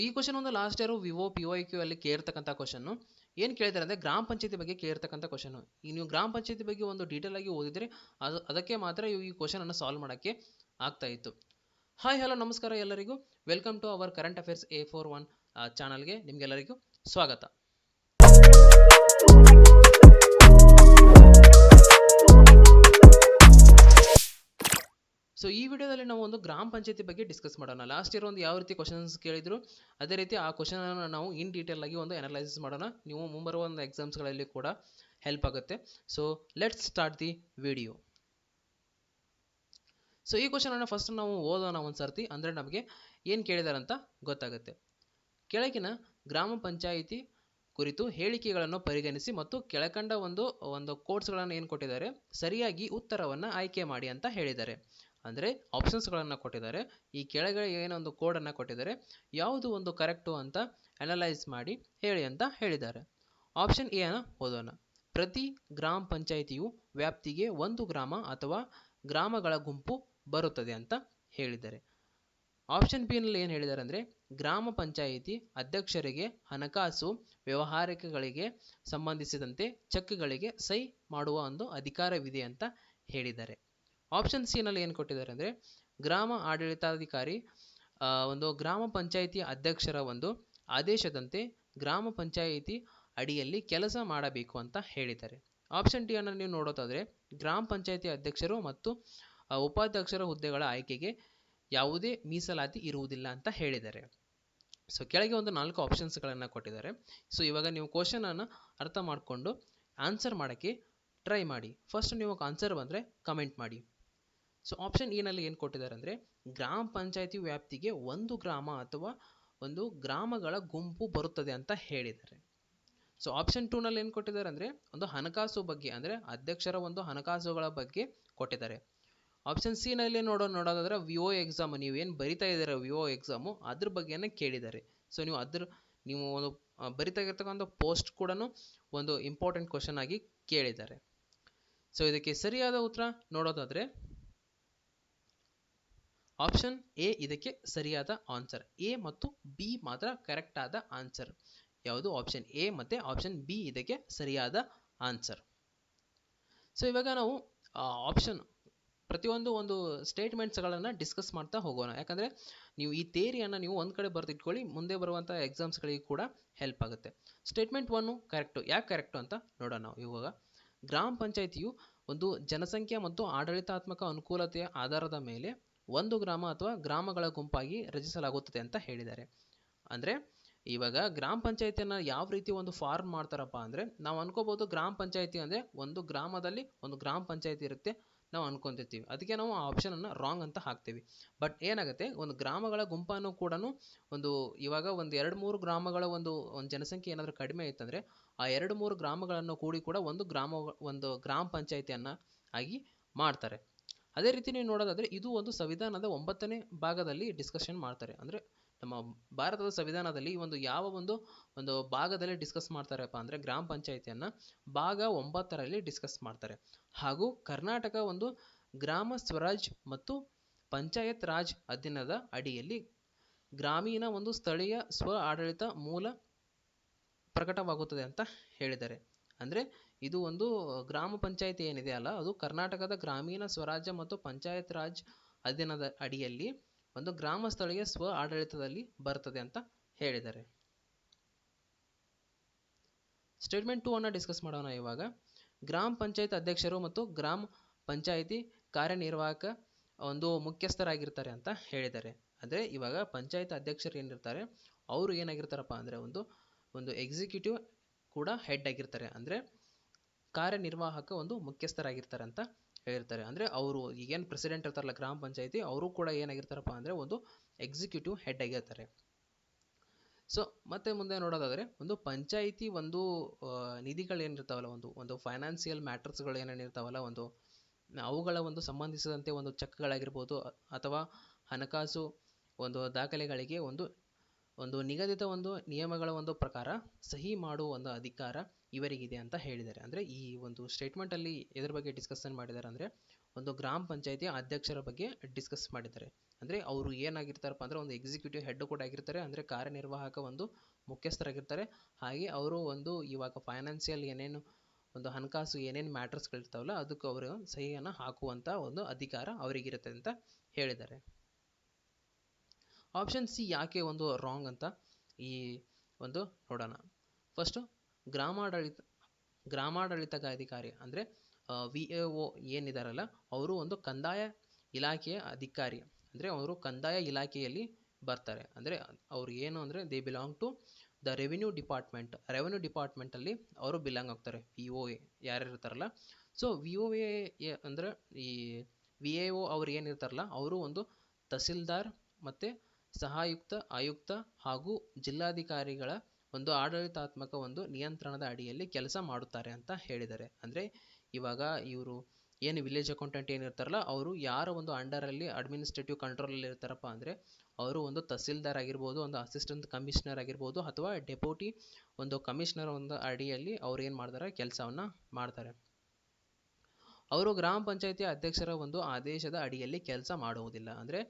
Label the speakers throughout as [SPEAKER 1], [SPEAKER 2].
[SPEAKER 1] ಈ ಕ್ವಶನ್ ಒಂದು last year Vivo PYQ ಅಲ್ಲಿ ಕೇಳಿರ್ತಕ್ಕಂಥ ಕ್ವಶನ್. ಏನು ಕೇಳಿದ್ದಾರೆ ಅಂದರೆ ಗ್ರಾಮ ಪಂಚಾಯತಿ ಬಗ್ಗೆ ಕೇಳಿರ್ತಕ್ಕಂಥ ಕ್ವಶನ್. ಈಗ ನೀವು ಗ್ರಾಮ ಪಂಚಾಯತಿ ಬಗ್ಗೆ ಒಂದು ಡೀಟೇಲ್ ಆಗಿ ಓದಿದ್ರೆ ಅದಕ್ಕೆ ಮಾತ್ರ ಈ ಕ್ವಶನ್ ಅನ್ನು ಸಾಲ್ವ್ ಮಾಡೋಕ್ಕೆ ಆಗ್ತಾ ಇತ್ತು. ಹಾಯ್ ಹಲೋ ನಮಸ್ಕಾರ ಎಲ್ಲರಿಗೂ, welcome to our current affairs A41 ಚಾನಲ್ಗೆ ನಿಮಗೆಲ್ಲರಿಗೂ ಸ್ವಾಗತ. ಸೊ ಈ ವಿಡಿಯೋದಲ್ಲಿ ನಾವು ಒಂದು ಗ್ರಾಮ ಪಂಚಾಯತಿ ಬಗ್ಗೆ ಡಿಸ್ಕಸ್ ಮಾಡೋಣ. ಲಾಸ್ಟ್ ಇಯರ್ ಒಂದು ಯಾವ ರೀತಿ ಕ್ವಶನ್ಸ್ ಕೇಳಿದ್ರು ಅದೇ ರೀತಿ ಆ ಕ್ವಶನ್ ಅನ್ನು ನಾವು ಇನ್ ಡೀಟೇಲ್ ಆಗಿ ಒಂದು ಅನಲೈಸಿಸ್ ಮಾಡೋಣ. ನೀವು ಮುಂಬರುವ ಒಂದು ಎಕ್ಸಾಮ್ಸ್ಗಳಲ್ಲಿ ಕೂಡ ಹೆಲ್ಪ್ ಆಗುತ್ತೆ. So let's start the video. So ಈ ಕ್ವಶನ್ ಅನ್ನು ಫಸ್ಟ್ ನಾವು ಓದೋಣ ಒಂದು ಸರ್ತಿ, ಅಂದರೆ ನಮಗೆ ಏನು ಕೇಳಿದಾರೆ ಅಂತ ಗೊತ್ತಾಗುತ್ತೆ. ಕೆಳಗಿನ ಗ್ರಾಮ ಪಂಚಾಯಿತಿ ಕುರಿತು ಹೇಳಿಕೆಗಳನ್ನು ಪರಿಗಣಿಸಿ ಮತ್ತು ಕೆಳಕಂಡ ಒಂದು ಕೋಟ್ಸ್ಗಳನ್ನು ಏನು ಕೊಟ್ಟಿದ್ದಾರೆ, ಸರಿಯಾಗಿ ಉತ್ತರವನ್ನು ಆಯ್ಕೆ ಮಾಡಿ ಅಂತ ಹೇಳಿದ್ದಾರೆ. ಅಂದರೆ ಆಪ್ಷನ್ಸ್ಗಳನ್ನು ಕೊಟ್ಟಿದ್ದಾರೆ. ಈ ಕೆಳಗಡೆ ಏನೊಂದು ಕೋಡನ್ನು ಕೊಟ್ಟಿದ್ದಾರೆ, ಯಾವುದು ಒಂದು ಕರೆಕ್ಟು ಅಂತ ಅನಲೈಸ್ ಮಾಡಿ ಹೇಳಿ ಅಂತ ಹೇಳಿದ್ದಾರೆ. ಆಪ್ಷನ್ ಎ ಅನ್ನು ಓದೋಣ. ಪ್ರತಿ ಗ್ರಾಮ ಪಂಚಾಯಿತಿಯು ವ್ಯಾಪ್ತಿಗೆ ಒಂದು ಗ್ರಾಮ ಅಥವಾ ಗ್ರಾಮಗಳ ಗುಂಪು ಬರುತ್ತದೆ ಅಂತ ಹೇಳಿದ್ದಾರೆ. ಆಪ್ಷನ್ ಬಿ ನಲ್ಲಿ ಏನು ಹೇಳಿದ್ದಾರೆ ಅಂದರೆ, ಗ್ರಾಮ ಪಂಚಾಯಿತಿ ಅಧ್ಯಕ್ಷರಿಗೆ ಹಣಕಾಸು ವ್ಯವಹಾರಗಳಿಗೆ ಸಂಬಂಧಿಸಿದಂತೆ ಚೆಕ್ಗಳಿಗೆ ಸಹಿ ಮಾಡುವ ಒಂದು ಅಧಿಕಾರವಿದೆ ಅಂತ ಹೇಳಿದ್ದಾರೆ. ಆಪ್ಷನ್ ಸಿ ನಲ್ಲಿ ಏನು ಕೊಟ್ಟಿದ್ದಾರೆ ಅಂದರೆ, ಗ್ರಾಮ ಆಡಳಿತಾಧಿಕಾರಿ ಒಂದು ಗ್ರಾಮ ಪಂಚಾಯಿತಿ ಅಧ್ಯಕ್ಷರ ಒಂದು ಆದೇಶದಂತೆ ಗ್ರಾಮ ಪಂಚಾಯಿತಿ ಅಡಿಯಲ್ಲಿ ಕೆಲಸ ಮಾಡಬೇಕು ಅಂತ ಹೇಳಿದ್ದಾರೆ. ಆಪ್ಷನ್ ಡಿ ಅನ್ನು ನೀವು ನೋಡೋದಾದರೆ, ಗ್ರಾಮ ಪಂಚಾಯಿತಿ ಅಧ್ಯಕ್ಷರು ಮತ್ತು ಉಪಾಧ್ಯಕ್ಷರ ಹುದ್ದೆಗಳ ಆಯ್ಕೆಗೆ ಯಾವುದೇ ಮೀಸಲಾತಿ ಇರುವುದಿಲ್ಲ ಅಂತ ಹೇಳಿದ್ದಾರೆ. ಸೊ ಕೆಳಗೆ ಒಂದು 4 ಆಪ್ಷನ್ಸ್ಗಳನ್ನು ಕೊಟ್ಟಿದ್ದಾರೆ. ಸೊ ಇವಾಗ ನೀವು ಕ್ವಶನ್ ಅನ್ನು ಅರ್ಥ ಮಾಡಿಕೊಂಡು ಆನ್ಸರ್ ಮಾಡೋಕ್ಕೆ ಟ್ರೈ ಮಾಡಿ. ಫಸ್ಟ್ ನೀವು ಆನ್ಸರ್ ಬಂದರೆ ಕಮೆಂಟ್ ಮಾಡಿ. ಸೊ ಆಪ್ಷನ್ ಎ ನಲ್ಲಿ ಏನು ಕೊಟ್ಟಿದ್ದಾರೆ ಅಂದರೆ, ಗ್ರಾಮ ಪಂಚಾಯಿತಿ ವ್ಯಾಪ್ತಿಗೆ ಒಂದು ಗ್ರಾಮ ಅಥವಾ ಒಂದು ಗ್ರಾಮಗಳ ಗುಂಪು ಬರುತ್ತದೆ ಅಂತ ಹೇಳಿದ್ದಾರೆ. ಸೊ ಆಪ್ಷನ್ 2 ನಲ್ಲಿ ಏನು ಕೊಟ್ಟಿದ್ದಾರೆ ಅಂದರೆ, ಒಂದು ಹಣಕಾಸು ಬಗ್ಗೆ, ಅಂದರೆ ಅಧ್ಯಕ್ಷರ ಒಂದು ಹಣಕಾಸುಗಳ ಬಗ್ಗೆ ಕೊಟ್ಟಿದ್ದಾರೆ. ಆಪ್ಷನ್ ಸಿ ನಲ್ಲಿ ನೋಡೋದಾದ್ರೆ ವಿಒ ಎಕ್ಸಾಮ್, ನೀವೇನು ಬರಿತಾ ಇದ್ದೀರಾ ವಿಒ ಎಕ್ಸಾಮು, ಅದ್ರ ಬಗ್ಗೆನೇ ಕೇಳಿದ್ದಾರೆ. ಸೊ ನೀವು ಒಂದು ಬರಿತಾ ಇರ್ತಕ್ಕಂಥ ಪೋಸ್ಟ್ ಕೂಡ ಒಂದು ಇಂಪಾರ್ಟೆಂಟ್ ಕ್ವಶನ್ ಆಗಿ ಕೇಳಿದ್ದಾರೆ. ಸೊ ಇದಕ್ಕೆ ಸರಿಯಾದ ಉತ್ತರ ನೋಡೋದಾದ್ರೆ ಆಪ್ಷನ್ ಎ ಇದಕ್ಕೆ ಸರಿಯಾದ ಆನ್ಸರ್. ಎ ಮತ್ತು ಬಿ ಮಾತ್ರ ಕರೆಕ್ಟ್ ಆದ ಆನ್ಸರ್. ಯಾವುದು? ಆಪ್ಷನ್ ಎ ಮತ್ತು ಆಪ್ಷನ್ ಬಿ ಇದಕ್ಕೆ ಸರಿಯಾದ ಆನ್ಸರ್. ಸೊ ಇವಾಗ ನಾವು ಪ್ರತಿಯೊಂದು ಒಂದು ಸ್ಟೇಟ್ಮೆಂಟ್ಸ್ಗಳನ್ನು ಡಿಸ್ಕಸ್ ಮಾಡ್ತಾ ಹೋಗೋಣ. ಯಾಕಂದರೆ ನೀವು ಈ ಥಿಯರಿಯನ್ನು ನೀವು ಒಂದು ಕಡೆ ಬರೆದಿಟ್ಕೊಳ್ಳಿ, ಮುಂದೆ ಬರುವಂಥ ಎಕ್ಸಾಮ್ಸ್ಗಳಿಗೆ ಕೂಡ ಹೆಲ್ಪ್ ಆಗುತ್ತೆ. Statement 1 correct. ಯಾಕೆ ಕರೆಕ್ಟು ಅಂತ ನೋಡೋಣ ನಾವು ಇವಾಗ. ಗ್ರಾಮ ಪಂಚಾಯಿತಿಯು ಒಂದು ಜನಸಂಖ್ಯೆ ಮತ್ತು ಆಡಳಿತಾತ್ಮಕ ಅನುಕೂಲತೆಯ ಆಧಾರದ ಮೇಲೆ ಒಂದು ಗ್ರಾಮ ಅಥವಾ ಗ್ರಾಮಗಳ ಗುಂಪಾಗಿ ರಚಿಸಲಾಗುತ್ತದೆ ಅಂತ ಹೇಳಿದ್ದಾರೆ. ಅಂದರೆ ಇವಾಗ ಗ್ರಾಮ ಪಂಚಾಯಿತಿಯನ್ನು ಯಾವ ರೀತಿ ಒಂದು ಫಾರ್ಮ್ ಮಾಡ್ತಾರಪ್ಪ ಅಂದರೆ, ನಾವು ಅನ್ಕೋಬಹುದು ಗ್ರಾಮ ಪಂಚಾಯಿತಿ ಅಂದರೆ ಒಂದು ಗ್ರಾಮದಲ್ಲಿ ಒಂದು ಗ್ರಾಮ ಪಂಚಾಯಿತಿ ಇರುತ್ತೆ ನಾವು ಅನ್ಕೊಂತಿರ್ತೀವಿ. ಅದಕ್ಕೆ ನಾವು ಆ ಆಪ್ಷನ್ ಅನ್ನು ರಾಂಗ್ ಅಂತ ಹಾಕ್ತೀವಿ. ಬಟ್ ಏನಾಗುತ್ತೆ, ಒಂದು ಗ್ರಾಮಗಳ ಗುಂಪನ್ನು ಕೂಡ ಇವಾಗ ಒಂದು 2-3 ಗ್ರಾಮಗಳ ಒಂದು ಜನಸಂಖ್ಯೆ ಏನಾದರೂ ಕಡಿಮೆ ಇತ್ತಂದರೆ ಆ 2-3 ಗ್ರಾಮಗಳನ್ನು ಕೂಡ ಒಂದು ಗ್ರಾಮ ಪಂಚಾಯಿತಿಯನ್ನು ಆಗಿ ಮಾಡ್ತಾರೆ. ಅದೇ ರೀತಿ ನೀವು ನೋಡೋದಾದರೆ ಇದು ಒಂದು ಸಂವಿಧಾನದ 9ನೇ ಭಾಗದಲ್ಲಿ ಡಿಸ್ಕಷನ್ ಮಾಡ್ತಾರೆ. ಅಂದರೆ ನಮ್ಮ ಭಾರತದ ಸಂವಿಧಾನದಲ್ಲಿ ಯಾವ ಒಂದು ಭಾಗದಲ್ಲಿ ಡಿಸ್ಕಸ್ ಮಾಡ್ತಾರಪ್ಪ ಅಂದರೆ ಗ್ರಾಮ ಪಂಚಾಯಿತಿಯನ್ನು ಭಾಗ 9ರಲ್ಲಿ ಡಿಸ್ಕಸ್ ಮಾಡ್ತಾರೆ. ಹಾಗೂ ಕರ್ನಾಟಕ ಒಂದು ಗ್ರಾಮ ಸ್ವರಾಜ್ ಮತ್ತು ಪಂಚಾಯತ್ ರಾಜ್ ಅಧೀನದ ಅಡಿಯಲ್ಲಿ ಗ್ರಾಮೀಣ ಒಂದು ಸ್ಥಳೀಯ ಸ್ವ ಆಡಳಿತ ಮೂಲ ಪ್ರಕಟವಾಗುತ್ತದೆ ಅಂತ ಹೇಳಿದ್ದಾರೆ. ಅಂದರೆ ಇದು ಒಂದು ಗ್ರಾಮ ಪಂಚಾಯಿತಿ ಏನಿದೆ ಅಲ್ಲ, ಅದು ಕರ್ನಾಟಕದ ಗ್ರಾಮೀಣ ಸ್ವರಾಜ್ಯ ಮತ್ತು ಪಂಚಾಯತ್ ರಾಜ್ ಅಧೀನದ ಅಡಿಯಲ್ಲಿ ಒಂದು ಗ್ರಾಮ ಸ್ಥಳೀಯ ಸ್ವ ಆಡಳಿತದಲ್ಲಿ ಬರ್ತದೆ ಅಂತ ಹೇಳಿದ್ದಾರೆ. ಸ್ಟೇಟ್ಮೆಂಟ್ 2 ಅನ್ನು ಡಿಸ್ಕಸ್ ಮಾಡೋಣ ಇವಾಗ. ಗ್ರಾಮ ಪಂಚಾಯತ್ ಅಧ್ಯಕ್ಷರು ಮತ್ತು ಗ್ರಾಮ ಪಂಚಾಯಿತಿ ಕಾರ್ಯನಿರ್ವಾಹಕ ಒಂದು ಮುಖ್ಯಸ್ಥರಾಗಿರ್ತಾರೆ ಅಂತ ಹೇಳಿದ್ದಾರೆ. ಅಂದರೆ ಇವಾಗ ಪಂಚಾಯತ್ ಅಧ್ಯಕ್ಷರು ಏನಿರ್ತಾರೆ ಅವರು ಏನಾಗಿರ್ತಾರಪ್ಪ ಅಂದರೆ ಒಂದು ಎಕ್ಸಿಕ್ಯೂಟಿವ್ ಕೂಡ ಹೆಡ್ ಆಗಿರ್ತಾರೆ. ಅಂದರೆ ಕಾರ್ಯನಿರ್ವಾಹಕ ಒಂದು ಮುಖ್ಯಸ್ಥರಾಗಿರ್ತಾರೆ ಅಂತ ಹೇಳಿರ್ತಾರೆ. ಅಂದರೆ ಅವರು ಈಗೇನು ಪ್ರೆಸಿಡೆಂಟ್ ಇರ್ತಾರಲ್ಲ ಗ್ರಾಮ ಪಂಚಾಯಿತಿ, ಅವರು ಕೂಡ ಏನಾಗಿರ್ತಾರಪ್ಪ ಅಂದರೆ ಒಂದು ಎಕ್ಸಿಕ್ಯೂಟಿವ್ ಹೆಡ್ ಆಗಿರ್ತಾರೆ. ಸೊ ಮತ್ತೆ ಮುಂದೆ ನೋಡೋದಾದರೆ ಒಂದು ಪಂಚಾಯಿತಿ ಒಂದು ನಿಧಿಗಳೇನಿರ್ತಾವಲ್ಲ, ಒಂದು ಫೈನಾನ್ಸಿಯಲ್ ಮ್ಯಾಟರ್ಸ್ಗಳು ಏನೇನಿರ್ತಾವಲ್ಲ, ಅವುಗಳ ಒಂದು ಸಂಬಂಧಿಸಿದಂತೆ ಒಂದು ಚೆಕ್ಗಳಾಗಿರ್ಬೋದು ಅಥವಾ ಹಣಕಾಸು ಒಂದು ದಾಖಲೆಗಳಿಗೆ ಒಂದು ನಿಗದಿತ ಒಂದು ನಿಯಮಗಳ ಒಂದು ಪ್ರಕಾರ ಸಹಿ ಮಾಡುವ ಒಂದು ಅಧಿಕಾರ ಇವರಿಗಿದೆ ಅಂತ ಹೇಳಿದ್ದಾರೆ. ಅಂದರೆ ಈ ಒಂದು ಸ್ಟೇಟ್ಮೆಂಟಲ್ಲಿ ಎದ್ರ ಬಗ್ಗೆ ಡಿಸ್ಕಷನ್ ಮಾಡಿದ್ದಾರೆ ಅಂದರೆ ಒಂದು ಗ್ರಾಮ ಪಂಚಾಯತಿ ಅಧ್ಯಕ್ಷರ ಬಗ್ಗೆ ಡಿಸ್ಕಸ್ ಮಾಡಿದ್ದಾರೆ. ಅಂದರೆ ಅವರು ಏನಾಗಿರ್ತಾರಪ್ಪ ಅಂದರೆ ಒಂದು ಎಕ್ಸಿಕ್ಯೂಟಿವ್ ಹೆಡ್ ಕೂಡ ಆಗಿರ್ತಾರೆ, ಅಂದರೆ ಕಾರ್ಯನಿರ್ವಾಹಕ ಒಂದು ಮುಖ್ಯಸ್ಥರಾಗಿರ್ತಾರೆ. ಹಾಗೆ ಅವರು ಒಂದು ಇವಾಗ ಫೈನಾನ್ಷಿಯಲ್ ಏನೇನು ಒಂದು ಹಣಕಾಸು ಏನೇನು ಮ್ಯಾಟರ್ಸ್ಗಳಿರ್ತಾವಲ್ಲ ಅದಕ್ಕೆ ಅವರು ಸಹಿಯನ್ನು ಹಾಕುವಂಥ ಒಂದು ಅಧಿಕಾರ ಅವರಿಗಿರುತ್ತೆ ಅಂತ ಹೇಳಿದ್ದಾರೆ. ಆಪ್ಷನ್ ಸಿ ಯಾಕೆ ಒಂದು ರಾಂಗ್ ಅಂತ ಈ ಒಂದು ನೋಡೋಣ. ಫಸ್ಟು ಗ್ರಾಮಾಡಳಿತಾಧಿಕಾರಿ ಅಂದರೆ VAO ಏನಿದಾರಲ್ಲ ಅವರು ಒಂದು ಕಂದಾಯ ಇಲಾಖೆಯ ಅಧಿಕಾರಿ. ಅಂದರೆ ಅವರು ಕಂದಾಯ ಇಲಾಖೆಯಲ್ಲಿ ಬರ್ತಾರೆ. ಅಂದರೆ ಅವ್ರು ಏನು ಅಂದರೆ they belong to the revenue ಡಿಪಾರ್ಟ್ಮೆಂಟಲ್ಲಿ ಅವರು ಬಿಲಾಂಗ್ ಆಗ್ತಾರೆ. VOA ಯಾರು ಇರ್ತಾರಲ್ಲ. ಸೊ VOA ಅಂದರೆ ಈ VAO ಅವ್ರು ಏನಿರ್ತಾರಲ್ಲ ಅವರು ಒಂದು ತಹಸೀಲ್ದಾರ್ ಮತ್ತು ಸಹಾಯುಕ್ತ ಆಯುಕ್ತ ಹಾಗೂ ಜಿಲ್ಲಾಧಿಕಾರಿಗಳ ಒಂದು ಆಡಳಿತಾತ್ಮಕ ಒಂದು ನಿಯಂತ್ರಣದ ಅಡಿಯಲ್ಲಿ ಕೆಲಸ ಮಾಡುತ್ತಾರೆ ಅಂತ ಹೇಳಿದ್ದಾರೆ. ಅಂದರೆ ಇವಾಗ ಇವರು ಏನು ವಿಲೇಜ್ ಅಕೌಂಟೆಂಟ್ ಏನಿರ್ತಾರಲ್ಲ ಅವರು ಯಾರ ಒಂದು ಅಂಡರಲ್ಲಿ ಅಡ್ಮಿನಿಸ್ಟ್ರೇಟಿವ್ ಕಂಟ್ರೋಲಲ್ಲಿ ಇರ್ತಾರಪ್ಪ ಅಂದರೆ ಅವರು ಒಂದು ತಹಸೀಲ್ದಾರ್ ಆಗಿರ್ಬೋದು, ಒಂದು ಅಸಿಸ್ಟೆಂಟ್ ಕಮಿಷನರ್ ಆಗಿರ್ಬೋದು, ಅಥವಾ ಡೆಪ್ಯೂಟಿ ಒಂದು ಕಮಿಷನರ್ ಒಂದು ಅಡಿಯಲ್ಲಿ ಅವ್ರು ಏನು ಮಾಡ್ತಾರೆ ಕೆಲಸವನ್ನು ಮಾಡ್ತಾರೆ. ಅವರು ಗ್ರಾಮ ಪಂಚಾಯತಿ ಅಧ್ಯಕ್ಷರ ಒಂದು ಆದೇಶದ ಅಡಿಯಲ್ಲಿ ಕೆಲಸ ಮಾಡುವುದಿಲ್ಲ. ಅಂದರೆ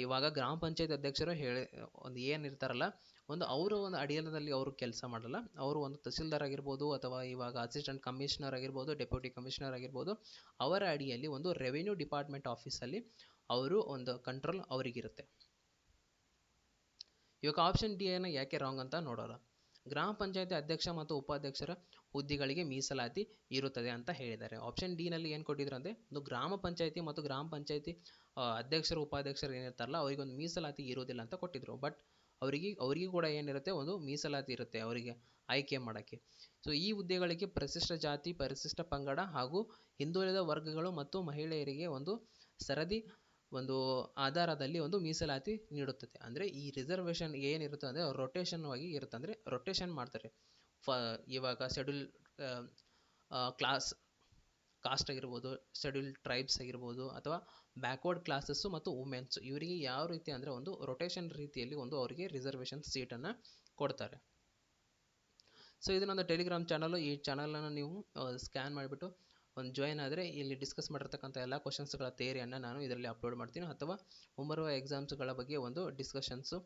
[SPEAKER 1] ಇವಾಗ ಗ್ರಾಮ ಪಂಚಾಯತ್ ಅಧ್ಯಕ್ಷರು ಒಂದು ಏನಿರ್ತಾರಲ್ಲ ಒಂದು ಅವರು ಒಂದು ಅಡಿಯಲ್ಲಿ ಅವರು ಕೆಲಸ ಮಾಡಲ್ಲ. ಅವರು ಒಂದು ತಹಸೀಲ್ದಾರ್ ಆಗಿರ್ಬೋದು ಅಥವಾ ಇವಾಗ ಅಸಿಸ್ಟೆಂಟ್ ಕಮಿಷನರ್ ಆಗಿರ್ಬೋದು, ಡೆಪ್ಯೂಟಿ ಕಮಿಷನರ್ ಆಗಿರ್ಬೋದು, ಅವರ ಅಡಿಯಲ್ಲಿ ಒಂದು ರೆವಿನ್ಯೂ ಡಿಪಾರ್ಟ್ಮೆಂಟ್ ಆಫೀಸಲ್ಲಿ ಅವರು ಒಂದು ಕಂಟ್ರೋಲ್ ಅವರಿಗಿರುತ್ತೆ. ಇವಾಗ ಆಪ್ಷನ್ ಡಿ ಅನ್ನು ಯಾಕೆ ರಾಂಗ್ ಅಂತ ನೋಡೋಣ. ಗ್ರಾಮ ಪಂಚಾಯತಿ ಅಧ್ಯಕ್ಷ ಮತ್ತು ಉಪಾಧ್ಯಕ್ಷರ ಹುದ್ದೆಗಳಿಗೆ ಮೀಸಲಾತಿ ಇರುತ್ತದೆ ಅಂತ ಹೇಳಿದ್ದಾರೆ. ಆಪ್ಷನ್ ಡಿ ನಲ್ಲಿ ಏನು ಕೊಟ್ಟಿದ್ರು ಅಂದರೆ ಒಂದು ಗ್ರಾಮ ಪಂಚಾಯತಿ ಮತ್ತು ಗ್ರಾಮ ಪಂಚಾಯತಿ ಅಧ್ಯಕ್ಷರು ಉಪಾಧ್ಯಕ್ಷರು ಏನಿರ್ತಾರಲ್ಲ ಅವರಿಗೊಂದು ಮೀಸಲಾತಿ ಇರೋದಿಲ್ಲ ಅಂತ ಕೊಟ್ಟಿದ್ರು. ಬಟ್ ಅವರಿಗೆ ಕೂಡ ಏನಿರುತ್ತೆ ಒಂದು ಮೀಸಲಾತಿ ಇರುತ್ತೆ ಅವರಿಗೆ ಆಯ್ಕೆ ಮಾಡೋಕ್ಕೆ. ಸೊ ಈ ಹುದ್ದೆಗಳಿಗೆ ಪರಿಶಿಷ್ಟ ಜಾತಿ, ಪರಿಶಿಷ್ಟ ಪಂಗಡ ಹಾಗೂ ಹಿಂದುಳಿದ ವರ್ಗಗಳು ಮತ್ತು ಮಹಿಳೆಯರಿಗೆ ಒಂದು ಸರದಿ ಒಂದು ಆಧಾರದಲ್ಲಿ ಒಂದು ಮೀಸಲಾತಿ ನೀಡುತ್ತದೆ. ಅಂದರೆ ಈ ರಿಸರ್ವೇಷನ್ ಏನಿರುತ್ತೆ ಅಂದರೆ ರೊಟೇಷನ್ ಆಗಿ ಇರುತ್ತೆ. ಅಂದರೆ ರೊಟೇಷನ್ ಮಾಡ್ತಾರೆ. ಇವಾಗ ಶೆಡ್ಯೂಲ್ ಕಾಸ್ಟ್ ಆಗಿರ್ಬೋದು, ಶೆಡ್ಯೂಲ್ ಟ್ರೈಬ್ಸ್ ಆಗಿರ್ಬೋದು, ಅಥವಾ ಬ್ಯಾಕ್ವರ್ಡ್ ಕ್ಲಾಸಸ್ಸು ಮತ್ತು ವುಮೆನ್ಸ್ ಇವರಿಗೆ ಯಾವ ರೀತಿ ಅಂದರೆ ಒಂದು ರೊಟೇಷನ್ ರೀತಿಯಲ್ಲಿ ಒಂದು ಅವರಿಗೆ ರಿಸರ್ವೇಷನ್ ಸೀಟನ್ನು ಕೊಡ್ತಾರೆ. ಸೊ ಇದು ನನ್ನ ಟೆಲಿಗ್ರಾಮ್ ಚಾನಲು. ಈ ಚಾನಲನ್ನು ನೀವು ಸ್ಕ್ಯಾನ್ ಮಾಡಿಬಿಟ್ಟು ಒಂದು ಜಾಯಿನ್ ಆದರೆ ಇಲ್ಲಿ ಡಿಸ್ಕಸ್ ಮಾಡಿರ್ತಕ್ಕಂಥ ಎಲ್ಲ ಕ್ವಶನ್ಸ್ಗಳ ಥಿಯರಿಯನ್ನು ನಾನು ಇದರಲ್ಲಿ ಅಪ್ಲೋಡ್ ಮಾಡ್ತೀನಿ. ಅಥವಾ ಮುಂಬರುವ ಎಕ್ಸಾಮ್ಸ್ಗಳ ಬಗ್ಗೆ ಒಂದು ಡಿಸ್ಕಷನ್ಸು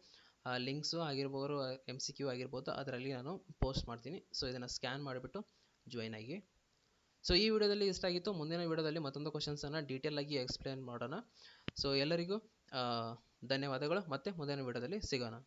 [SPEAKER 1] ಲಿಂಕ್ಸು ಆಗಿರ್ಬೋದು, MCQ ಆಗಿರ್ಬೋದು ಅದರಲ್ಲಿ ನಾನು ಪೋಸ್ಟ್ ಮಾಡ್ತೀನಿ. ಸೊ ಇದನ್ನು ಸ್ಕ್ಯಾನ್ ಮಾಡಿಬಿಟ್ಟು ಜಾಯಿನ್ ಆಗಿ. ಸೊ ಈ ವಿಡಿಯೋದಲ್ಲಿ ಇಷ್ಟ ಆಗಿತ್ತು. ಮುಂದಿನ ವಿಡಿಯೋದಲ್ಲಿ ಮತ್ತೊಂದು ಕ್ವಶನ್ಸನ್ನು ಡೀಟೇಲ್ ಆಗಿ ಎಕ್ಸ್ಪ್ಲೇನ್ ಮಾಡೋಣ. ಸೊ ಎಲ್ಲರಿಗೂ ಧನ್ಯವಾದಗಳು. ಮತ್ತೆ ಮುಂದಿನ ವಿಡಿಯೋದಲ್ಲಿ ಸಿಗೋಣ.